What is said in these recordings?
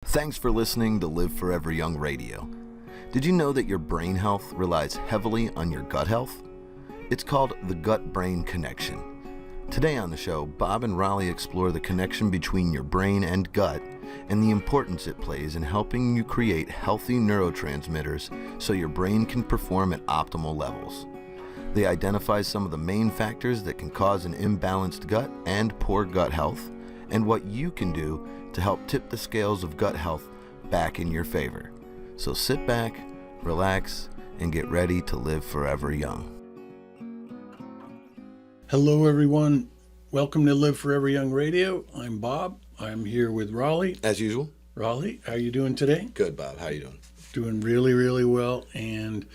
Thanks for listening to Live Forever Young Radio. Did you know that your brain health relies heavily on your gut health? It's called the gut-brain connection. Today on the show, Bob and Rollie explore the connection between your brain and gut and the importance it plays in helping you create healthy neurotransmitters so your brain can perform at optimal levels. They identify some of the main factors that can cause an imbalanced gut and poor gut health, and what you can do to help tip the scales of gut health back in your favor. So sit back, relax, and get ready to live forever young. Hello everyone, welcome to Live Forever Young Radio. I'm Bob. I'm here with Rollie. As usual. Rollie, how are you doing today? Good, Bob. How you doing? Doing really, really well. And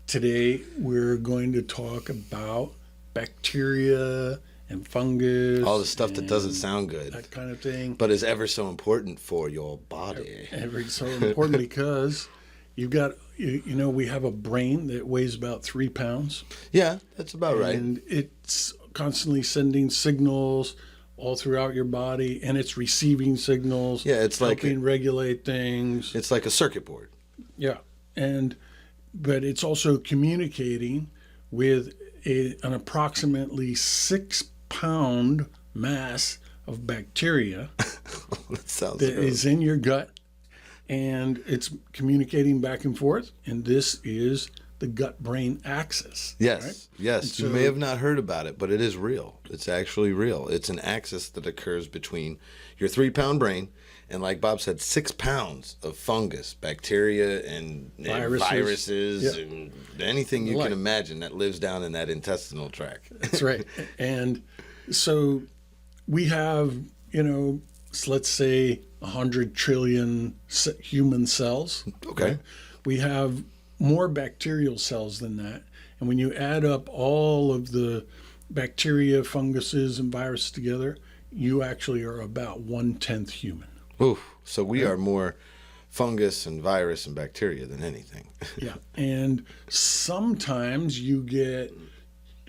today we're going to talk about bacteria and fungus. All the stuff that doesn't sound good. That kind of thing. But is ever so important for your body. Ever so important because you've got, you know, we have a brain that weighs about 3 pounds. Yeah, that's about right. And it's constantly sending signals all throughout your body, and it's receiving signals. Yeah, it's like helping regulate things. It's like a circuit board. Yeah, but it's also communicating with an approximately 6-pound mass of bacteria that is in your gut, and it's communicating back and forth. And this is the gut-brain axis. Yes, right? yes. So, you may have not heard about it, but it is real. It's actually real. It's an axis that occurs between your 3-pound brain and, like Bob said, 6 pounds of fungus, bacteria, and viruses yeah. and anything you can imagine that lives down in that intestinal tract. That's right. And so we have, you know, let's say 100 trillion human cells. Okay. Right? We have more bacterial cells than that. And when you add up all of the bacteria, funguses, and viruses together, you actually are about 1/10 human. Oof. So we are more fungus and virus and bacteria than anything. Yeah. And sometimes you get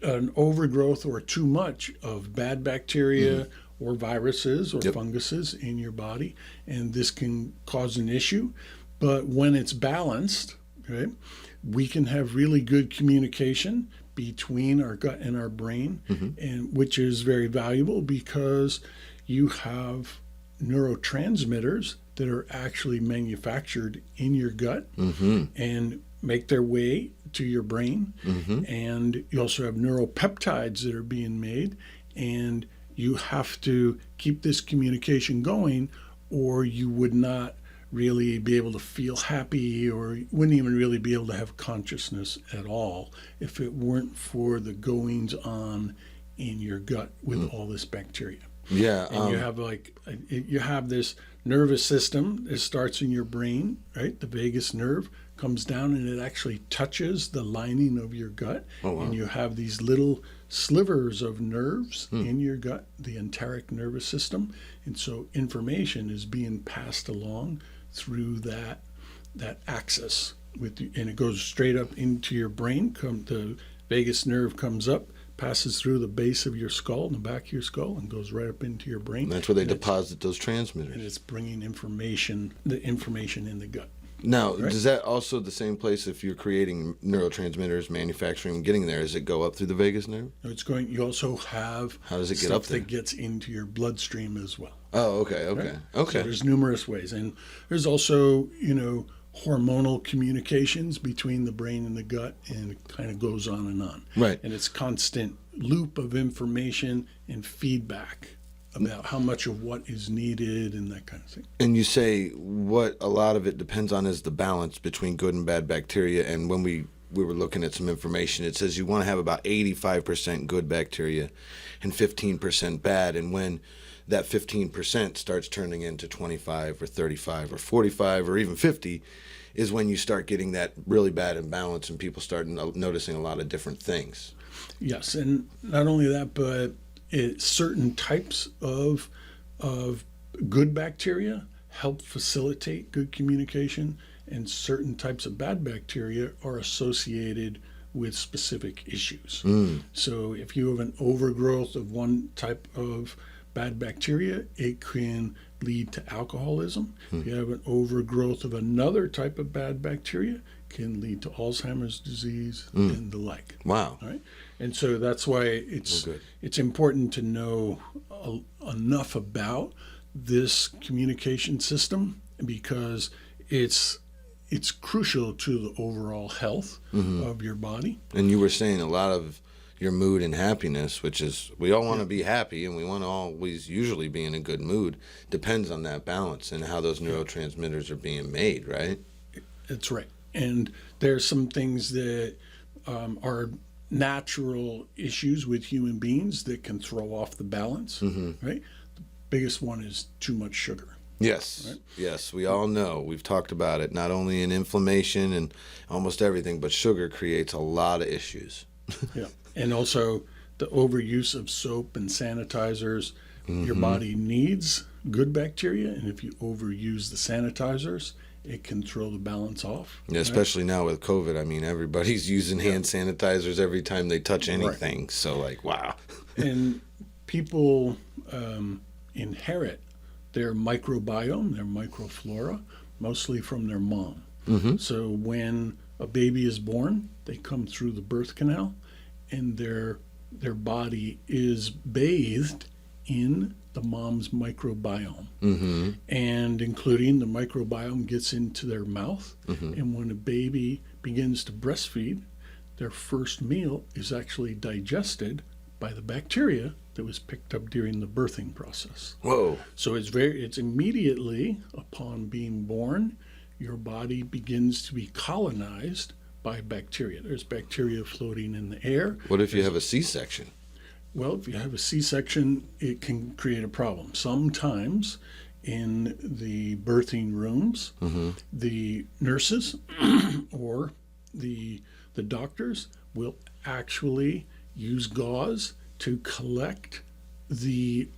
an overgrowth or too much of bad bacteria or viruses or funguses in your body, and this can cause an issue. But when it's balanced, okay, we can have really good communication between our gut and our brain, and which is very valuable because you have neurotransmitters that are actually manufactured in your gut and make their way to your brain. And you also have neuropeptides that are being made, and you have to keep this communication going, or you would not really be able to feel happy, or wouldn't even really be able to have consciousness at all if it weren't for the goings on in your gut with all this bacteria. Yeah. And you have this nervous system that starts in your brain, right? The vagus nerve comes down and it actually touches the lining of your gut. Oh, wow. And you have these little slivers of nerves in your gut, the enteric nervous system. And so information is being passed along through that axis and it goes straight up into your brain. The vagus nerve comes up, passes through the base of your skull, the back of your skull, and goes right up into your brain. And that's where they deposit those transmitters. And it's bringing the information in the gut. Now, right? Is that also the same place if you're creating neurotransmitters, manufacturing, getting there? Does it go up through the vagus nerve? You also have How does it get stuff up there? that gets into your bloodstream as well. Oh, okay. Right? Okay. So there's numerous ways. And there's also, hormonal communications between the brain and the gut, and it kind of goes on and on. Right. And it's constant loop of information and feedback about how much of what is needed and that kind of thing. And you say what a lot of it depends on is the balance between good and bad bacteria. And when we were looking at some information, it says you want to have about 85% good bacteria and 15% bad. And when that 15% starts turning into 25 or 35 or 45 or even 50 is when you start getting that really bad imbalance and people start noticing a lot of different things. Yes, and not only that, but certain types of good bacteria help facilitate good communication, and certain types of bad bacteria are associated with specific issues. So if you have an overgrowth of one type of bad bacteria, it can lead to alcoholism. If you have an overgrowth of another type of bad bacteria, can lead to Alzheimer's disease and the like. Wow. Right? And so that's why it's important to know enough about this communication system, because it's crucial to the overall health of your body. And you were saying a lot of your mood and happiness, which is, we all want to be happy and we want to always usually be in a good mood, depends on that balance and how those neurotransmitters are being made, right? That's right. And there's some things that are natural issues with human beings that can throw off the balance, right? The biggest one is too much sugar. Yes, right? Yes, we all know. We've talked about it, not only in inflammation and almost everything, but sugar creates a lot of issues. Yeah, and also the overuse of soap and sanitizers. Your body needs good bacteria, and if you overuse the sanitizers, it can throw the balance off. Yeah, especially now with COVID. I mean, everybody's using hand sanitizers every time they touch anything. Right. So, like, wow. And people inherit their microbiome, their microflora, mostly from their mom. So when a baby is born, they come through the birth canal, and their body is bathed in the mom's microbiome, and including the microbiome gets into their mouth. And when a baby begins to breastfeed, their first meal is actually digested by the bacteria that was picked up during the birthing process. Whoa. So it's immediately upon being born, your body begins to be colonized by bacteria. There's bacteria floating in the air. What if you have a C-section? Well, if you have a C-section, it can create a problem. Sometimes in the birthing rooms, the nurses or the doctors will actually use gauze to collect the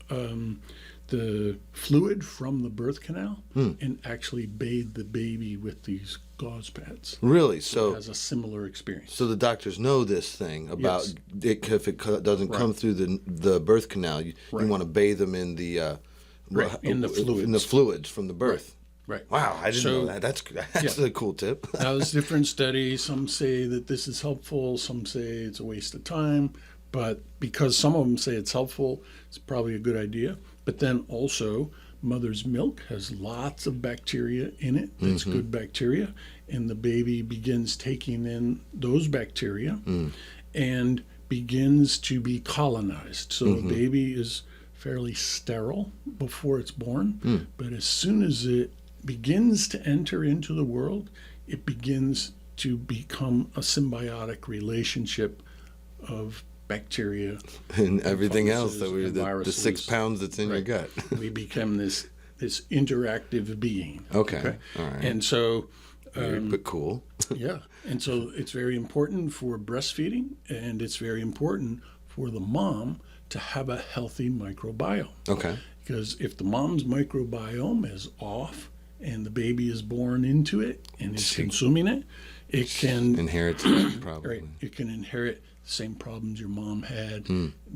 fluid from the birth canal and actually bathe the baby with these gauze pads. Really? So it has a similar experience. So the doctors know this thing about it. If it doesn't come through the birth canal, you want to bathe them in the in the fluids. In the fluids from the birth. Right. Wow, I didn't know that. That's a cool tip. Now, there's different studies. Some say that this is helpful. Some say it's a waste of time. But because some of them say it's helpful, it's probably a good idea. But then also, mother's milk has lots of bacteria in it. That's good bacteria. And the baby begins taking in those bacteria and begins to be colonized. So the baby is fairly sterile before it's born. But as soon as it begins to enter into the world, it begins to become a symbiotic relationship of bacteria and everything else that the 6 pounds that's in your gut. We become this interactive being. Okay. All right. And so but cool. Yeah. And so it's very important for breastfeeding, and it's very important for the mom to have a healthy microbiome. Okay. Because if the mom's microbiome is off and the baby is born into it and is consuming it, it can inherit it, probably. Right. It can inherit the same problems your mom had,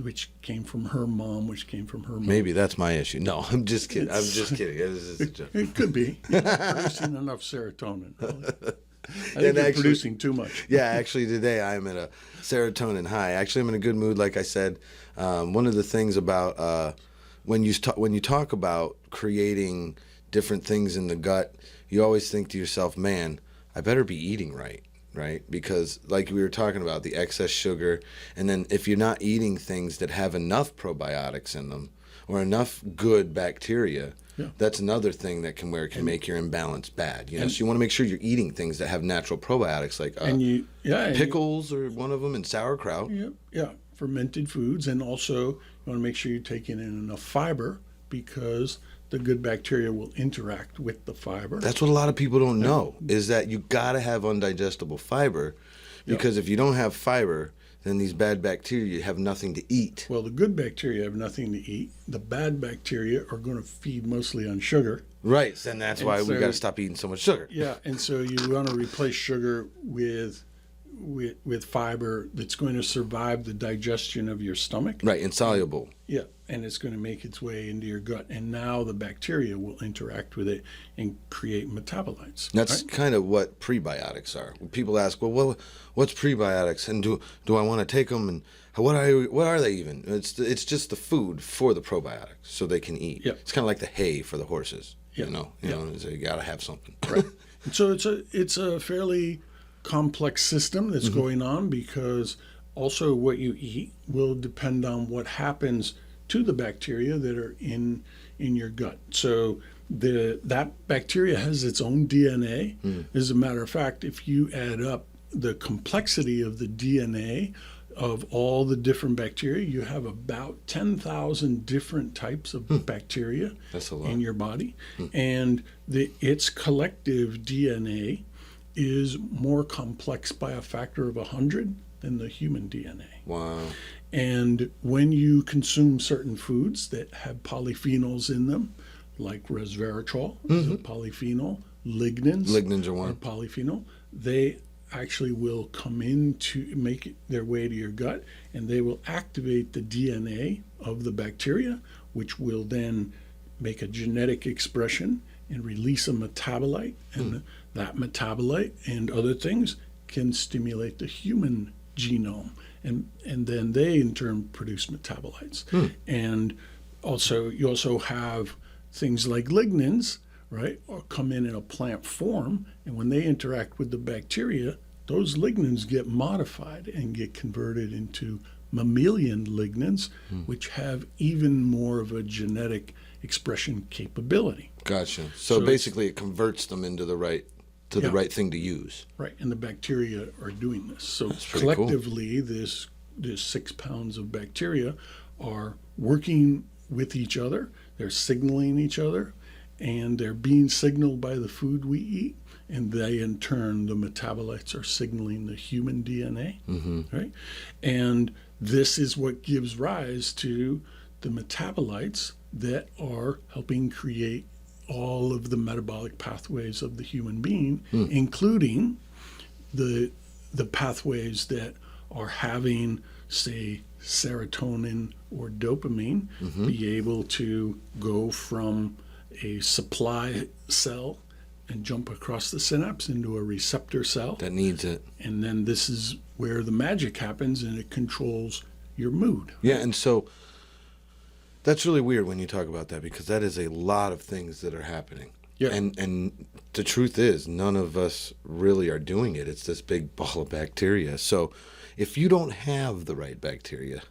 which came from her mom, which came from her mom. Maybe that's my issue. No, I'm just kidding. I'm just kidding. It could be. You're producing enough serotonin. I think you're producing too much. Yeah, actually today I'm at a serotonin high. Actually, I'm in a good mood, like I said. One of the things about when you talk about creating different things in the gut, you always think to yourself, man, I better be eating right? Because like we were talking about, the excess sugar, and then if you're not eating things that have enough probiotics in them or enough good bacteria, that's another thing that can make your imbalance bad. So you want to make sure you're eating things that have natural probiotics, like pickles are one of them, and sauerkraut. Fermented foods, and also you want to make sure you're taking in enough fiber, because the good bacteria will interact with the fiber. That's what a lot of people don't know, is that you got to have undigestible fiber, because if you don't have fiber, then these bad bacteria have nothing to eat. Well, the good bacteria have nothing to eat. The bad bacteria are going to feed mostly on sugar. Right, and that's why we got to stop eating so much sugar. Yeah, and so you want to replace sugar with with fiber that's going to survive the digestion of your stomach. Right, insoluble. Yeah, and it's going to make its way into your gut, and now the bacteria will interact with it and create metabolites. That's right? kind of what prebiotics are. When people ask, well, what's prebiotics, and do I want to take them, and what are they even? It's just the food for the probiotics, so they can eat. Yep. It's kind of like the hay for the horses. Yep. So you got to have something. Right. And so it's a fairly complex system that's going on, because also what you eat will depend on what happens to the bacteria that are in your gut. So that bacteria has its own DNA. As a matter of fact, if you add up the complexity of the DNA of all the different bacteria, you have about 10,000 different types of bacteria That's a lot. in your body. And its collective DNA is more complex by a factor of 100 than the human DNA. Wow. And when you consume certain foods that have polyphenols in them, like resveratrol is a polyphenol, lignans are one. polyphenol, they actually will come in to make their way to your gut, and they will activate the DNA of the bacteria, which will then make a genetic expression and release a metabolite, and that metabolite and other things can stimulate the human genome, and then they in turn produce metabolites. And also you also have things like lignans, right, or come in a plant form, and when they interact with the bacteria, those lignans get modified and get converted into mammalian lignans, which have even more of a genetic expression capability. Gotcha. So basically, it converts them into the right thing to use. Right, and the bacteria are doing this. So pretty cool. collectively, this 6 pounds of bacteria are working with each other. They're signaling each other, and they're being signaled by the food we eat. And they, in turn, the metabolites are signaling the human DNA, right? And this is what gives rise to the metabolites that are helping create all of the metabolic pathways of the human being, including the pathways that are having, say, serotonin or dopamine be able to go from a supply cell and jump across the synapse into a receptor cell That needs it. And then this is where the magic happens, and it controls your mood. Yeah, and so that's really weird when you talk about that, because that is a lot of things that are happening. Yeah. And the truth is, none of us really are doing it. It's this big ball of bacteria. So if you don't have the right bacteria,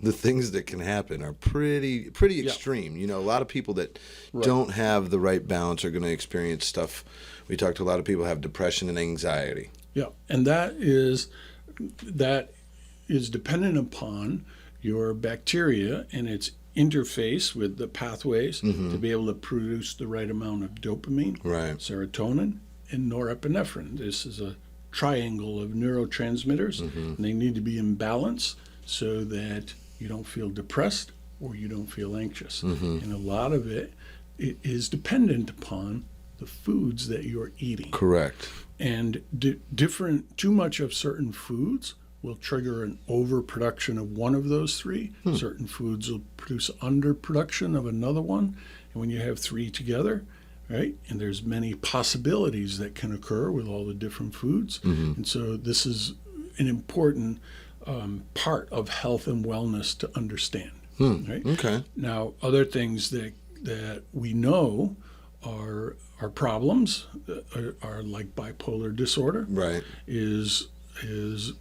the things that can happen are pretty extreme. You know, a lot of people that don't have the right balance are going to experience stuff. We talked to a lot of people who have depression and anxiety. Yeah, and that is dependent upon your bacteria and its interface with the pathways to be able to produce the right amount of dopamine, serotonin, and norepinephrine. This is a triangle of neurotransmitters, and they need to be in balance so that you don't feel depressed or you don't feel anxious. And a lot of it is dependent upon the foods that you're eating. Correct. And too much of certain foods will trigger an overproduction of one of those three. Certain foods will produce underproduction of another one. And when you have three together, right, and there's many possibilities that can occur with all the different foods. And so this is an important part of health and wellness to understand. Right? Okay. Now, other things that we know are problems are like bipolar disorder. Right. Is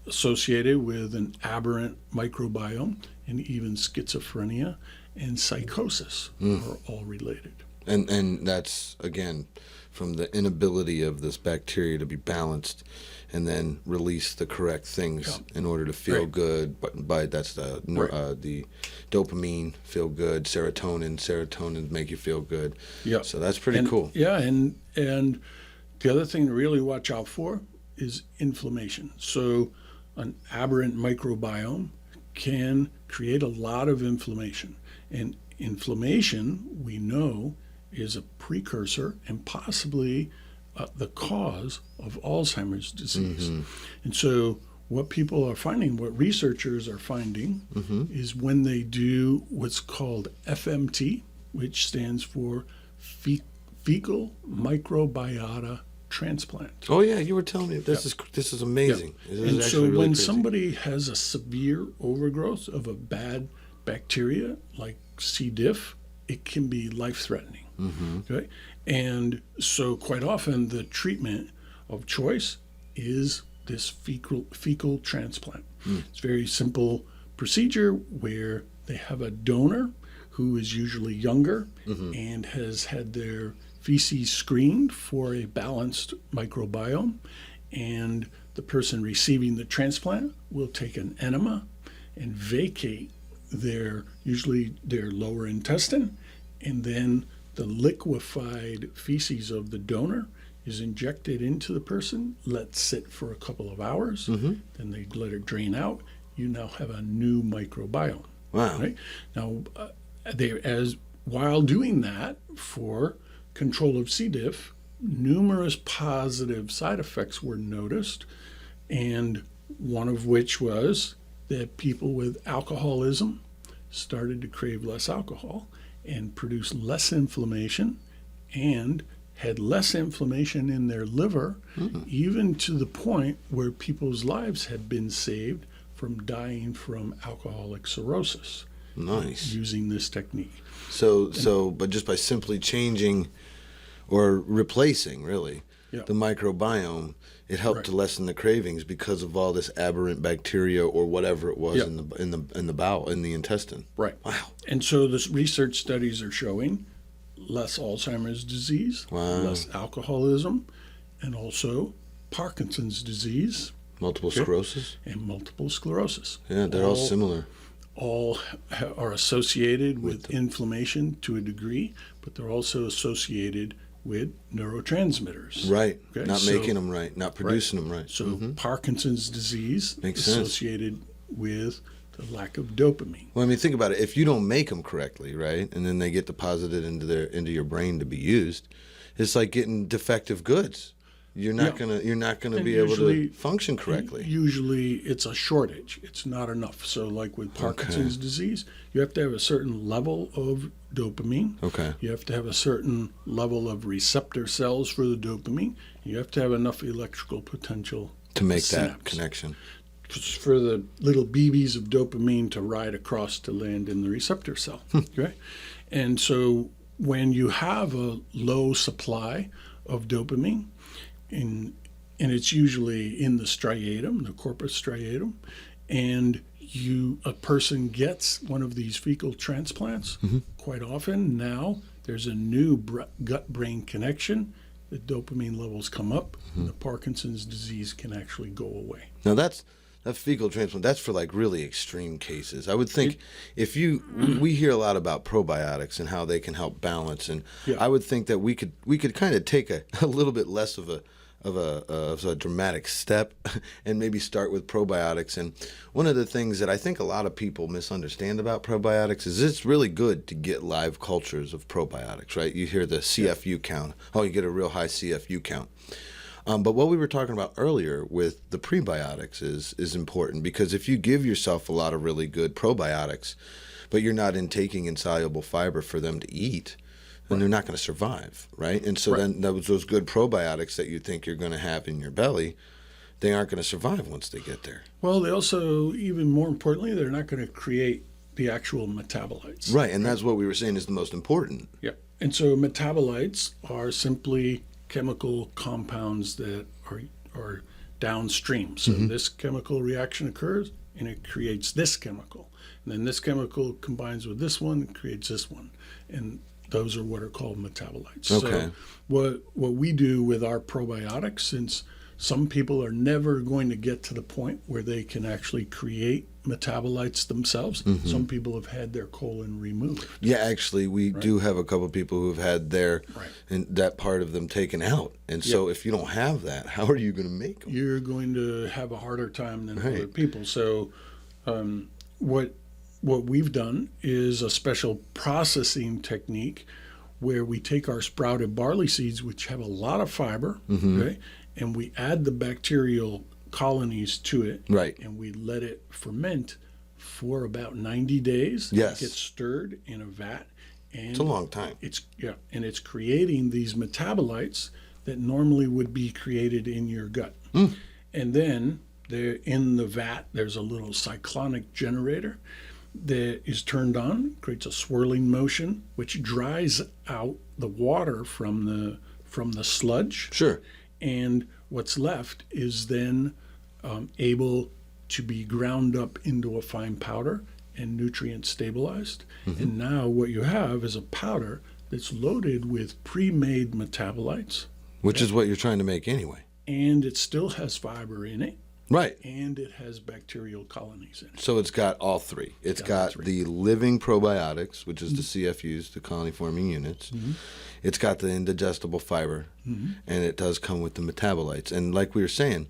associated with an aberrant microbiome, and even schizophrenia and psychosis are all related. And that's, again, from the inability of this bacteria to be balanced and then release the correct things in order to feel good. But that's the dopamine, feel good, serotonin make you feel good. Yeah. So that's pretty cool. Yeah, and the other thing to really watch out for is inflammation. So an aberrant microbiome can create a lot of inflammation. And inflammation, we know, is a precursor and possibly the cause of Alzheimer's disease. And so what people are finding, what researchers are finding, is when they do what's called FMT, which stands for fecal microbiota transplant. Oh yeah, you were telling me this is amazing. Yeah. This And is so actually really when crazy. somebody has a severe overgrowth of a bad bacteria like C. diff, it can be life-threatening. Okay? And so quite often the treatment of choice is this fecal transplant. It's a very simple procedure where they have a donor who is usually younger and has had their feces screened for a balanced microbiome, and the person receiving the transplant will take an enema and vacate usually their lower intestine, and then the liquefied feces of the donor is injected into the person, let sit for a couple of hours, then they let it drain out. You now have a new microbiome. Wow. Right? Now, while doing that for control of C. diff, numerous positive side effects were noticed, and one of which was that people with alcoholism started to crave less alcohol and produce less inflammation and had less inflammation in their liver, even to the point where people's lives had been saved from dying from alcoholic cirrhosis. Nice. Using this technique. But just by simply changing or replacing, really, the microbiome, it helped to lessen the cravings because of all this aberrant bacteria or whatever it was in the bowel, in the intestine. Right. Wow. And so the research studies are showing less Alzheimer's disease, less alcoholism, and also Parkinson's disease. Multiple sclerosis? And multiple sclerosis. Yeah, they're all similar. All are associated with inflammation to a degree, but they're also associated with neurotransmitters. Right. Okay? Not making them right, not producing them right. So Parkinson's disease Makes associated with the lack of dopamine. Well, I mean, think about it. If you don't make them correctly, right, and then they get deposited into your brain to be used, it's like getting defective goods. You're not gonna be able to function correctly. Usually, it's a shortage. It's not enough. So, like with Parkinson's disease, you have to have a certain level of dopamine. Okay. You have to have a certain level of receptor cells for the dopamine. You have to have enough electrical potential To make synapse. that connection. For the little BBs of dopamine to ride across to land in the receptor cell. Okay? And so when you have a low supply of dopamine, and it's usually in the striatum, the corpus striatum, and a person gets one of these fecal transplants, quite often now there's a new gut-brain connection. The dopamine levels come up, and the Parkinson's disease can actually go away. Now that fecal transplant, that's for like really extreme cases. I would think we hear a lot about probiotics and how they can help balance, and I would think that we could kind of take a little bit less of a dramatic step and maybe start with probiotics. And one of the things that I think a lot of people misunderstand about probiotics is it's really good to get live cultures of probiotics, right? You hear the CFU count. Oh, you get a real high CFU count. But what we were talking about earlier with the prebiotics is important, because if you give yourself a lot of really good probiotics, but you're not intaking insoluble fiber for them to eat, then they're not going to survive, right? And so then those good probiotics that you think you're going to have in your belly, they aren't going to survive once they get there. Well, they also, even more importantly, they're not going to create the actual metabolites. Right, and that's what we were saying is the most important. Yeah. And so metabolites are simply chemical compounds that are downstream. So this chemical reaction occurs and it creates this chemical. And then this chemical combines with this one and creates this one. And those are what are called metabolites. Okay. So what we do with our probiotics, since some people are never going to get to the point where they can actually create metabolites themselves. Some people have had their colon removed. Yeah, actually, we do have a couple of people who've had that part of them taken out. And so if you don't have that, how are you going to make them? You're going to have a harder time than other people. So what we've done is a special processing technique where we take our sprouted barley seeds, which have a lot of fiber, okay, and we add the bacterial colonies to it. Right. And we let it ferment for about 90 days. Yes. It gets stirred in a vat. And It's a long time. And it's creating these metabolites that normally would be created in your gut. And then there in the vat, there's a little cyclonic generator that is turned on, creates a swirling motion, which dries out the water from the sludge. Sure. And what's left is then able to be ground up into a fine powder and nutrient stabilized. And now what you have is a powder that's loaded with pre-made metabolites. Which is what you're trying to make anyway. And it still has fiber in it. Right. And it has bacterial colonies in it. So it's got all three. It's got the living probiotics, which is the CFUs, the colony-forming units. It's got the indigestible fiber, and it does come with the metabolites. And like we were saying,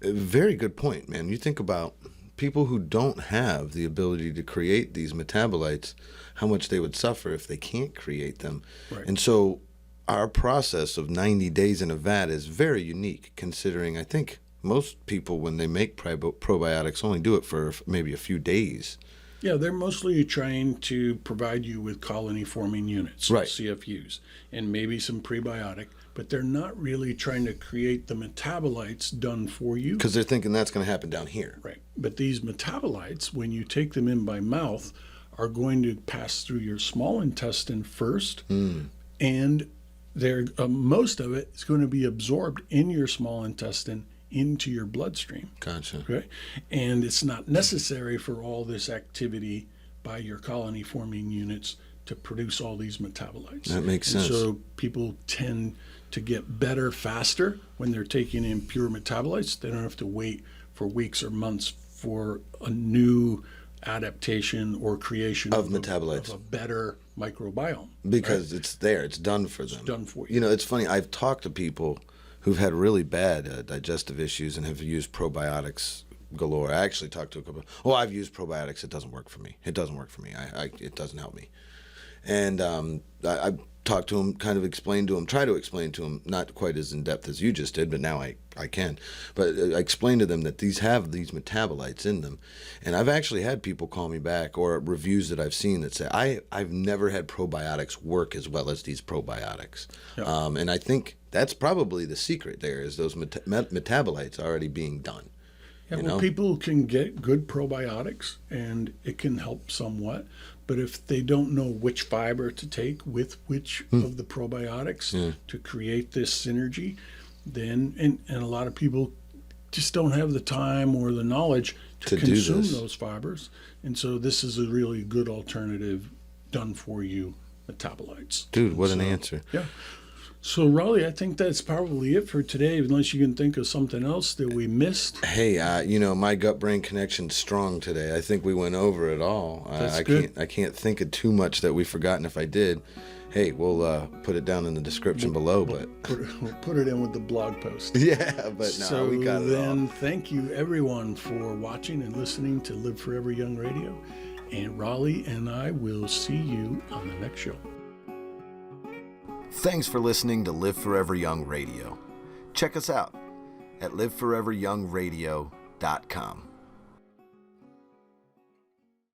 a very good point, man. You think about people who don't have the ability to create these metabolites, how much they would suffer if they can't create them. Right. And so our process of 90 days in a vat is very unique, considering I think most people, when they make probiotics, only do it for maybe a few days. Yeah, they're mostly trying to provide you with colony-forming units, Right. CFUs, and maybe some prebiotic, but they're not really trying to create the metabolites done for you. Because they're thinking that's going to happen down here. Right. But these metabolites, when you take them in by mouth, are going to pass through your small intestine first, and they're most of it is going to be absorbed in your small intestine into your bloodstream. Gotcha. Okay? And it's not necessary for all this activity by your colony forming units to produce all these metabolites. That makes And sense. so people tend to get better faster when they're taking in pure metabolites. They don't have to wait for weeks or months for a new adaptation or creation Of metabolites. of a better microbiome. Because it's there. It's done for them. It's done for you. You know, it's funny. I've talked to people who've had really bad digestive issues and have used probiotics galore. I actually talked to a couple. Oh, I've used probiotics. It doesn't work for me. It doesn't work for me. It doesn't help me. And I talked to him, kind of explained to him, try to explain to him, not quite as in depth as you just did, but now I can. But I explained to them that these have these metabolites in them. And I've actually had people call me back, or reviews that I've seen that say, I've never had probiotics work as well as these probiotics. Yeah. And I think that's probably the secret there, is those metabolites already being done. Yeah, You well, know? people can get good probiotics, and it can help somewhat. But if they don't know which fiber to take with which of the probiotics to create this synergy, then and a lot of people just don't have the time or the knowledge to do consume this. those fibers. And so this is a really good alternative done for you metabolites. Dude, what an So, answer. Yeah. So, Rollie, I think that's probably it for today, unless you can think of something else that we missed. Hey, my gut-brain connection's strong today. I think we went over it all. That's good. I can't think of too much that we've forgotten. If I did, hey, we'll put it down in the description below. But We'll put it in with the blog post. yeah, but no, So we got it then, all. thank you everyone for watching and listening to Live Forever Young Radio. And Rollie and I will see you on the next show. Thanks for listening to Live Forever Young Radio. Check us out at liveforeveryoungradio.com.